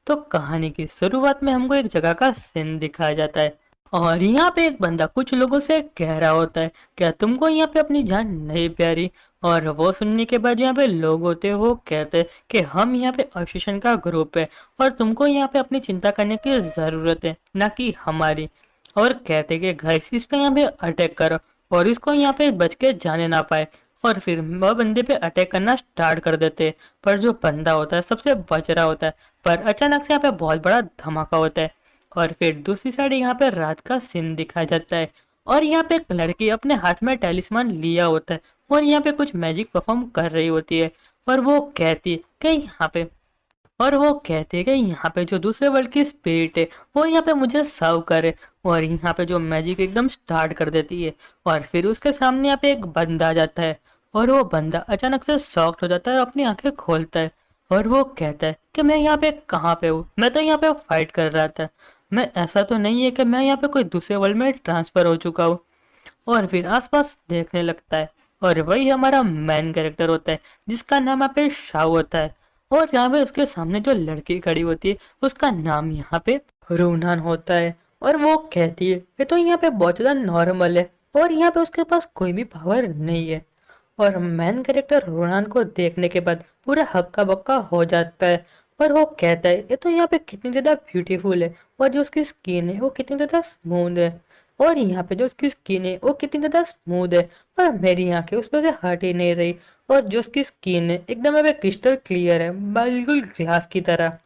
तो कहानी की शुरुआत में हमको एक जगह का सीन दिखाया जाता है और यहाँ पे एक बंदा कुछ लोगों से कह रहा होता है, क्या तुमको यहाँ पे अपनी जान नहीं प्यारी। और वो सुनने के बाद यहाँ पे लोग होते हैं वो कहते हैं कि हम यहाँ पे एसोसिएशन का ग्रुप है और तुमको यहाँ पे अपनी चिंता करने की जरूरत है, ना कि हमारी। और कहते कि गाइस इस पे यहाँ पे अटैक करो और इसको यहाँ पे बच के जाने ना पाए। और फिर वह बंदे पे अटैक करना स्टार्ट कर देते हैं, पर जो बंदा होता है सबसे बच रहा होता है। पर अचानक से यहाँ पे बहुत बड़ा धमाका होता है और फिर दूसरी साइड यहाँ पे रात का सीन दिखाया जाता है और यहाँ पे एक लड़की अपने हाथ में टेलिस्मान लिया होता है और यहाँ पे कुछ मैजिक परफॉर्म कर रही होती है। और वो कहती है कि यहाँ पे और वो कहते हैं कि यहाँ पे जो दूसरे वर्ल्ड की स्पिरिट है वो यहाँ पे मुझे सर्व करे। और यहाँ पे जो मैजिक एकदम स्टार्ट कर देती है और फिर उसके सामने यहाँ पे एक बंदा आ जाता है और वो बंदा अचानक से शॉक्ड हो जाता है और अपनी आंखें खोलता है और वो कहता है कि मैं यहाँ पे कहाँ पे हूँ, मैं तो यहाँ पे फाइट कर रहा था, मैं ऐसा तो नहीं है कि मैं यहाँ पे कोई दूसरे वर्ल्ड में ट्रांसफर हो चुका हूँ। और फिर आसपास देखने लगता है और वही हमारा मेन कैरेक्टर होता है जिसका नाम यहाँ पे शाव होता है। और यहाँ पे उसके सामने जो लड़की खड़ी होती है उसका नाम यहाँ पे रूनान होता है और वो कहती है ये तो यहाँ पे बहुत ज़्यादा नॉर्मल है और यहाँ पे उसके पास कोई भी पावर नहीं है। और मेन कैरेक्टर रोनान को देखने के बाद पूरा हक्का बक्का हो जाता है और वो कहता है ये तो यहाँ पे कितनी ज़्यादा ब्यूटीफुल है और जो उसकी स्किन है वो कितनी ज़्यादा स्मूथ है। और यहाँ पे जो उसकी स्किन है वो कितनी ज़्यादा स्मूथ है और मेरी आंखें उस पर से हट ही नहीं रही। और जो उसकी स्किन है एकदम यहाँ पे क्रिस्टल क्लियर है, बिल्कुल ग्लास की तरह।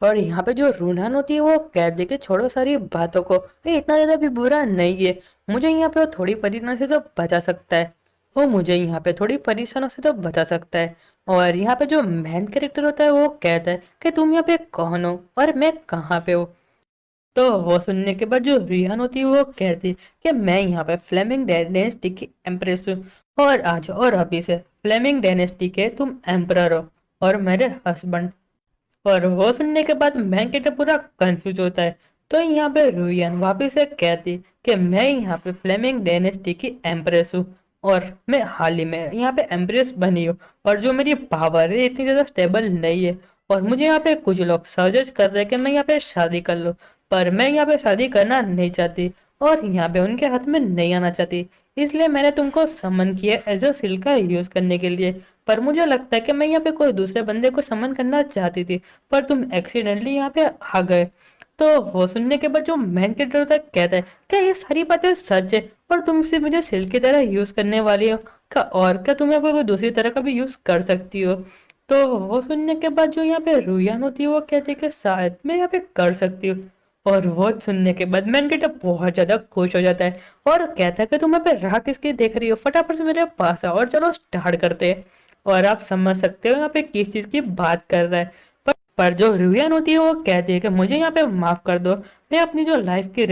और यहाँ पे जो रूनान होती है वो कह दे के छोड़ो सारी बातों को, ये इतना ज़्यादा भी बुरा नहीं है, मुझे यहाँ पे वो थोड़ी परेशानी से तो बचा सकता है, वो मुझे यहाँ पे थोड़ी परेशानियों से तो बचा सकता है। और यहाँ पे जो मेन कैरेक्टर होता है वो कहता है कि तुम यहाँ पे कौन हो और मैं कहाँ पे हूँ। तो वो सुनने के बाद जो रिहान होती है वो कहती है कि मैं यहाँ पे फ्लेमिंग डायनेस्टी की एम्प्रेस हूँ और आज और अभी से फ्लेमिंग डायनेस्टी के तुम एम्परर हो और मेरे हस्बैंड। और वो सुनने के बाद मैंकेटा पूरा कंफ्यूज होता है। तो यहाँ पे रुयन वापिस से कहती कि मैं यहाँ पे फ्लेमिंग डायनेस्टी की एम्प्रेस हूँ और मैं हाल ही में यहाँ पे एम्प्रेस बनी हूँ और जो मेरी पावर है इतनी ज़्यादा स्टेबल नहीं है। और मुझे यहाँ पे कुछ लोग सजेस्ट कर रहे हैं कि मैं यहाँ पे शादी कर लूँ, पर मैं यहाँ पे शादी करना नहीं चाहती और यहाँ पे उनके हाथ में नहीं आना चाहती, इसलिए मैंने तुमको समन किया एज अ सिल का यूज करने के लिए। पर मुझे लगता है कि मैं यहाँ पे कोई दूसरे बंदे को समन करना चाहती थी, पर तुम एक्सीडेंटली यहाँ पे आ गए। तो वो सुनने के बाद जो मेन कैरेक्टर होता है कहता है क्या ये सारी बातें सच है और तुम सिर्फ मुझे सिल की तरह यूज करने वाली हो का, और क्या तुम यहाँ पे कोई दूसरी तरह का भी यूज कर सकती हो। तो वो सुनने के बाद जो यहाँ पे रुयान होती है वो कहती है कि शायद मैं यहाँ पे कर सकती हूँ। और वो सुनने के बाद मेन कैरेक्टर बहुत ज्यादा खुश हो जाता है और कहता है कि तुम यहाँ पे राह किसकी देख रही हो, फटाफट से मेरे पास आओ और चलो स्टार्ट करते हैं। और आप समझ सकते हो यहाँ पे किस चीज की बात कर रहा है। पर जो रुयान होती है वो कहती है कि मुझे यहाँ पे माफ कर दो, मैं अपनी जो लाइफ की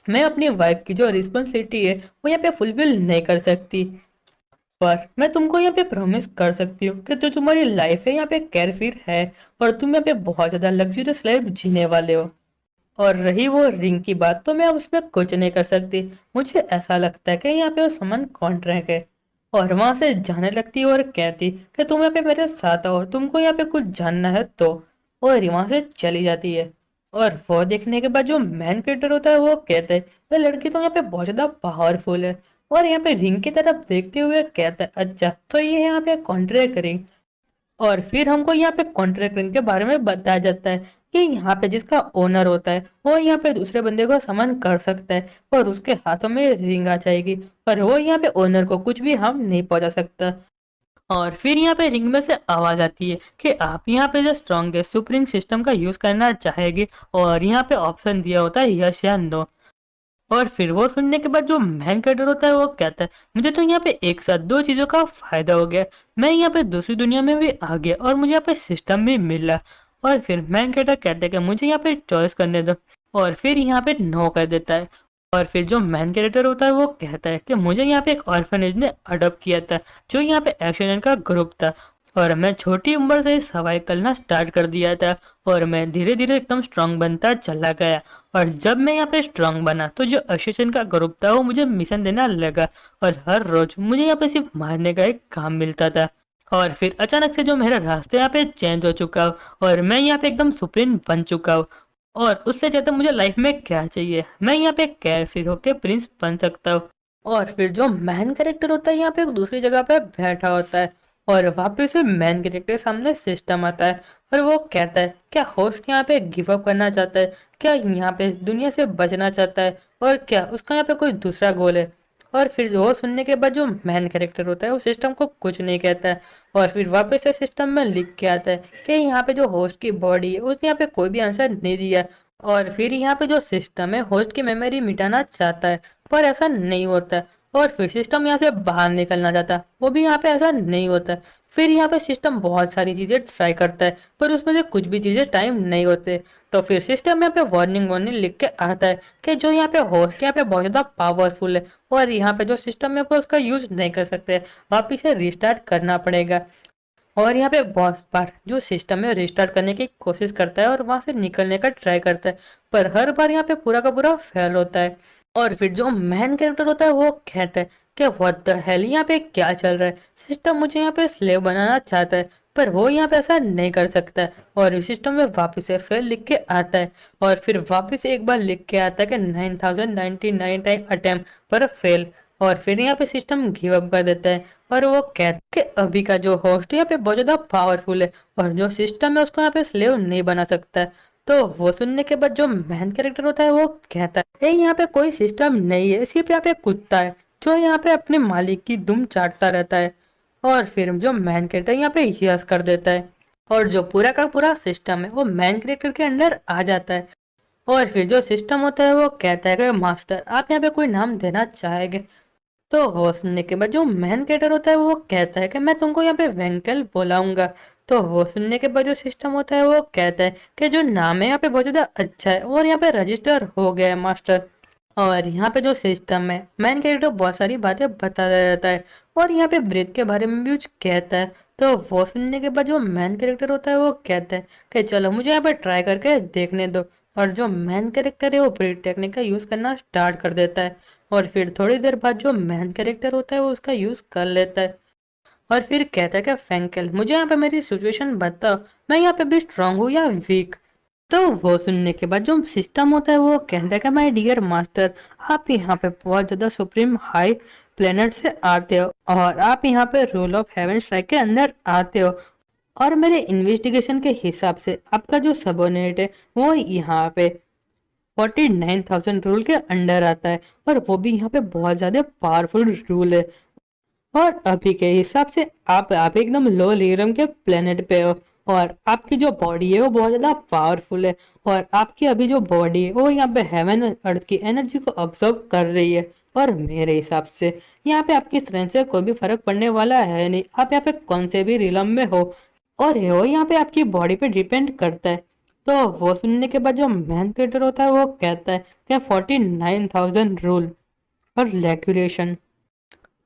मैं अपनी वाइफ की जो रिस्पॉन्सिबिलिटी है वो यहाँ पे फुलफिल नहीं कर सकती। पर मैं तुमको यहाँ पे प्रॉमिस कर सकती हूँ कि जो तुम्हारी लाइफ है यहाँ पे केयरफ्री है और तुम यहाँ पे बहुत ज्यादा लग्जरियस लाइफ जीने वाले हो। और रही वो रिंग की बात तो मैं अब उसमें कुछ नहीं कर सकती, मुझे ऐसा लगता है कि यहाँ पे वो समन कॉन्ट्रैक्ट है। और वहां से जाने लगती और कहती कि तुम यहाँ पे मेरे साथ आओ, तुमको यहाँ पे कुछ जानना है तो। और वहां से चली जाती है। और वो देखने के बाद जो मैन क्रिएटर होता है वो कहता है ये लड़की तो यहाँ पे बहुत ज्यादा पावरफुल है। और यहाँ पे रिंग की तरफ देखते हुए कहता है अच्छा तो ये यहाँ पे कॉन्ट्रैक्ट रिंग। और फिर हमको यहाँ पे कॉन्ट्रैक्ट रिंग के बारे में बताया जाता है कि यहाँ पे जिसका ओनर होता है वो यहाँ पे दूसरे बंदे को समन कर सकता है और उसके हाथों में रिंग आ जाएगी और वो यहाँ पे ओनर को कुछ भी हार्म नहीं पहुंचा सकता। और फिर यहाँ पे रिंग में से आवाज आती है कि आप यहाँ पे जो स्ट्रॉन्गेस्ट सुप्रीम सिस्टम का यूज करना चाहेगी और यहाँ पे ऑप्शन दिया होता है यस या नो। और फिर वो सुनने के बाद जो मेन कैरेक्टर होता है वो कहता है मुझे तो यहाँ पे एक साथ दो चीजों का फायदा हो गया, मैं यहाँ पे दूसरी दुनिया में भी आ गया और मुझे यहाँ पे सिस्टम भी मिला। और फिर मेन कैरेक्टर कहता है कि मुझे यहाँ पे चॉइस करने दो और फिर यहाँ पे नो कर देता है। और फिर जो मेन कैरेक्टर होता है वो कहता है कि मुझे यहाँ पे एक ऑर्फनेज ने अडॉप्ट किया था जो यहाँ पे एक्शन का ग्रुप था और मैं छोटी उम्र से ही सवाई करना स्टार्ट कर दिया था और मैं धीरे धीरे एकदम स्ट्रांग बनता चला गया। और जब मैं यहाँ पे स्ट्रांग बना तो जो एसोसिएशन का ग्रुप था वो मुझे मिशन देना लगा और हर रोज मुझे यहाँ पे सिर्फ मारने का एक काम मिलता था। और फिर अचानक से जो मेरा रास्ता यहाँ पे चेंज हो चुका हो और मैं यहाँ पे एकदम सुप्रीम बन चुका हूँ। और उससे ज़्यादा मुझे लाइफ में क्या चाहिए, मैं यहाँ पे केयरफ्री होके प्रिंस बन सकता हूँ। और फिर जो मैन कैरेक्टर होता है यहाँ पे एक दूसरी जगह पे बैठा होता है और वापस से मैन कैरेक्टर के सामने सिस्टम आता है और वो कहता है क्या होस्ट यहाँ पे गिव अप करना चाहता है, क्या यहाँ पे दुनिया से बचना चाहता है और क्या उसका यहाँ पे कोई दूसरा गोल है। और फिर वो सुनने के बाद जो मैन कैरेक्टर होता है वो सिस्टम को कुछ नहीं कहता है और फिर वापस से सिस्टम में लिख के आता है कि यहाँ पे जो होस्ट की बॉडी है उसने यहाँ पे कोई भी आंसर नहीं दिया। और फिर यहाँ पे जो सिस्टम है होस्ट की मेमोरी मिटाना चाहता है पर ऐसा नहीं होता है। और फिर सिस्टम यहाँ से बाहर निकलना चाहता है, वो भी यहाँ पे ऐसा नहीं होता है। फिर यहाँ पे सिस्टम बहुत सारी चीजें ट्राई करता है पर उसमें से कुछ भी चीजें टाइम नहीं होते। तो फिर सिस्टम यहाँ पे वार्निंग वार्निंग लिख के आता है कि जो यहाँ पे होस्ट यहाँ पे बहुत ज्यादा पावरफुल है और यहाँ पे जो सिस्टम है उसका यूज नहीं कर सकते, वापिस से रिस्टार्ट करना पड़ेगा। और यहाँ पे बहुत बार जो सिस्टम है रिस्टार्ट करने की कोशिश करता है और वहां से निकलने का ट्राई करता है पर हर बार यहाँ पे पूरा का पूरा फेल होता है। और फिर जो मैन कैरेक्टर होता है वो कहता है कि व्हाट द हेल यहाँ पे क्या चल रहा है, सिस्टम मुझे यहाँ पे स्लेव बनाना चाहता है पर वो यहाँ पे ऐसा नहीं कर सकता है। और इस सिस्टम में वापस से फेल लिख के आता है और फिर वापस से एक बार लिख के आता है कि 9099 टाइम अटेम्प्ट पर फेल। और फिर यहाँ पे सिस्टम गिव अप कर देता है और वो कहता है कि अभी का जो होस्ट यहाँ पे बहुत ज्यादा पावरफुल है और जो सिस्टम है उसको यहाँ पे स्लेव नहीं बना सकता है। तो वो सुनने के बाद जो मैन कैरेक्टर होता है वो कहता है यहाँ पे कोई सिस्टम नहीं है, सिर्फ यहाँ पे कुत्ता है जो यहाँ पे अपने मालिक की दुम चाटता रहता है। और फिर जो मैन कैरेक्टर यहाँ पे यस कर देता है और जो पूरा का पूरा सिस्टम है वो मैन कैरेक्टर के अंदर आ जाता है। और फिर जो सिस्टम होता है वो कहता है कि मास्टर आप यहाँ पे कोई नाम देना चाहेंगे। तो वो सुनने के बाद जो मैन कैरेक्टर होता है वो कहता है कि मैं तुमको यहाँ पे वेंकल बुलाऊंगा। तो वो सुनने के बाद जो सिस्टम होता है वो कहता है कि जो नाम है यहाँ पे बहुत ज्यादा अच्छा है और यहाँ पे रजिस्टर हो गया है मास्टर। और यहाँ पे जो सिस्टम है मैन कैरेक्टर बहुत सारी बातें बताता रहता है और यहाँ पे ब्रेथ के बारे में भी कुछ कहता है। तो वो सुनने के बाद जो मैन कैरेक्टर होता है वो कहता है कि चलो मुझे यहाँ पे ट्राई करके देखने दो। और जो मैन कैरेक्टर है वो ब्रेथ टेक्निक का यूज करना स्टार्ट कर देता है और फिर थोड़ी देर बाद जो मैन कैरेक्टर होता है वो उसका यूज कर लेता है और फिर कहता है कि फैंकल मुझे यहाँ पे मेरी सिचुएशन बताओ, मैं यहाँ पे भी स्ट्रांग हूँ या वीक। तो वो सुनने के बाद जो सिस्टम होता है वो कहता है कि माय डियर मास्टर आप यहाँ पे बहुत ज्यादा सुप्रीम हाई प्लेनेट से आते हो और आप यहाँ पे रूल ऑफ हेवन स्ट्राइक के अंदर आते हो और मेरे इन्वेस्टिगेशन के हिसाब से आपका जो सबोर्डिनेट है वो यहाँ पे 49,000 रूल के अंडर आता है और वो भी यहाँ पे बहुत ज्यादा पावरफुल रूल है। और अभी के हिसाब से आप एकदम लो लेवल के प्लेनेट पे हो और आपकी जो बॉडी है वो बहुत ज्यादा पावरफुल है और आपकी अभी जो बॉडी है वो यहाँ पे हेवन अर्थ की एनर्जी को ऑब्जर्व कर रही है। और मेरे हिसाब से यहाँ पे आपकी स्ट्रेंथ से कोई भी फर्क पड़ने वाला है नहीं, आप यहाँ पे कौन से भी रिलम में हो और वो यहाँ पे आपकी बॉडी पे डिपेंड करता है। तो वो सुनने के बाद जो मैन क्रिएटर होता है वो कहता है कि 49,000 रूल और रेगुलेशन।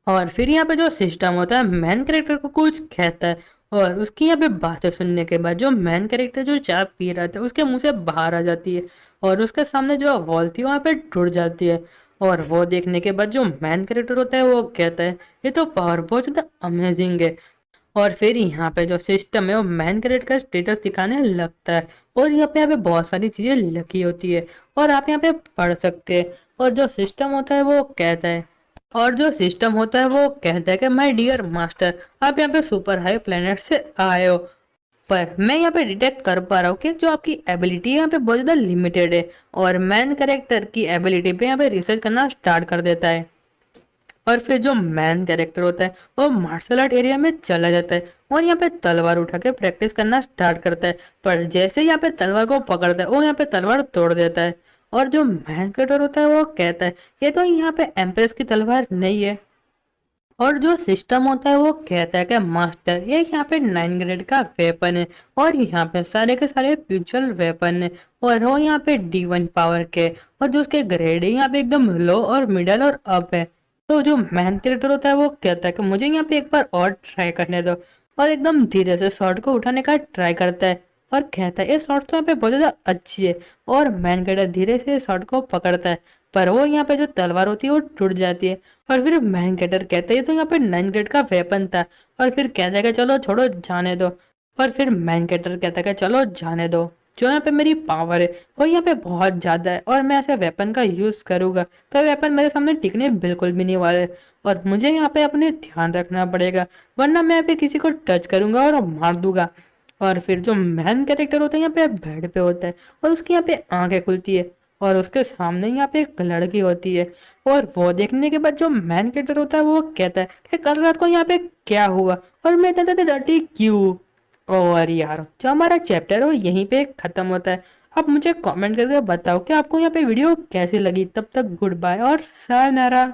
और फिर यहाँ पे जो सिस्टम होता है मैन कैरेक्टर को कुछ कहता है और उसकी यहाँ पे बातें सुनने के बाद जो मैन कैरेक्टर जो चाय पी रहा था उसके मुंह से बाहर आ जाती है और उसके सामने जो वॉल थी वहाँ पे टूट जाती है। और वो देखने के बाद जो मैन कैरेक्टर होता है वो कहता है ये तो पावर बहुत ज़्यादा अमेजिंग है। और फिर यहाँ पे जो सिस्टम है वो मैन कैरेक्टर का स्टेटस दिखाने लगता है और यहाँ पे बहुत सारी चीज़ें लिखी होती है और आप यहाँ पे पढ़ सकते हैं। और जो सिस्टम होता है वो कहता है कि माय डियर मास्टर आप यहाँ पे सुपर हाई प्लेनेट से आए हो पर मैं यहाँ पे डिटेक्ट कर पा रहा हूँ कि जो आपकी एबिलिटी है यहाँ पे बहुत ज़्यादा लिमिटेड है। और मैन कैरेक्टर की एबिलिटी पे यहाँ पे रिसर्च करना स्टार्ट कर देता है और फिर जो मैन कैरेक्टर होता है वो मार्शल आर्ट एरिया में चला जाता है और यहाँ पे तलवार उठा के प्रैक्टिस करना स्टार्ट करता है। पर जैसे ही यहाँ पे तलवार को पकड़ता है वो यहाँ पे तलवार तोड़ देता है। और जो मैन कैरेक्टर होता है वो कहता है ये तो यहाँ पे एम्प्रेस की तलवार नहीं है। और जो सिस्टम होता है वो कहता है कि मास्टर ये यहाँ पे 9 ग्रेड का वेपन है और यहाँ पे सारे के सारे फ्यूचुरल वेपन है और वो यहाँ पे D1 पावर के और जो उसके ग्रेड है यहाँ पे एकदम लो और मिडल और अप है। तो जो मैन कैरेक्टर होता है वो कहता है कि मुझे यहाँ पे एक बार और ट्राई करने दो और एकदम धीरे से शॉट को उठाने का ट्राई करता है और कहता है ये शॉट तो यहाँ पे बहुत ज़्यादा अच्छी है। और मैन कैरेक्टर धीरे से शॉट को पकड़ता है पर वो यहाँ पे जो तलवार होती है वो टूट जाती है। और फिर मैन गेटर कहते हैं, "ये तो यहाँ पे 9 ग्रेड का वेपन था।" और फिर कहता है कि चलो छोड़ो, जाने दो। और फिर मैन गेटर कहता है कि चलो जाने दो, जो यहाँ पे मेरी पावर है वो यहाँ पे बहुत ज़्यादा है, और मैं ऐसे वेपन का यूज़ करूँगा तो वेपन मेरे सामने टिकने बिल्कुल भी नहीं वाले, और मुझे यहाँ पे अपने ध्यान रखना पड़ेगा, वरना मैं यहाँ पे किसी को टच करूँगा और मार दूंगा। और फिर जो मैन कैरेक्टर होता है यहाँ पे बेड पे होता है, और उसकी यहाँ पे आंखें खुलती है, और उसके सामने यहाँ पे एक लड़की होती है। और वो देखने के बाद जो मैन कैरेक्टर होता है वो कहता है कि कल रात को यहाँ पे क्या हुआ, और मैं इतना डरती क्यों। और यार जो हमारा चैप्टर है वो यहीं पे खत्म होता है। अब मुझे कमेंट करके बताओ कि आपको यहाँ पे वीडियो कैसी लगी। तब तक गुड बाय और सायोनारा।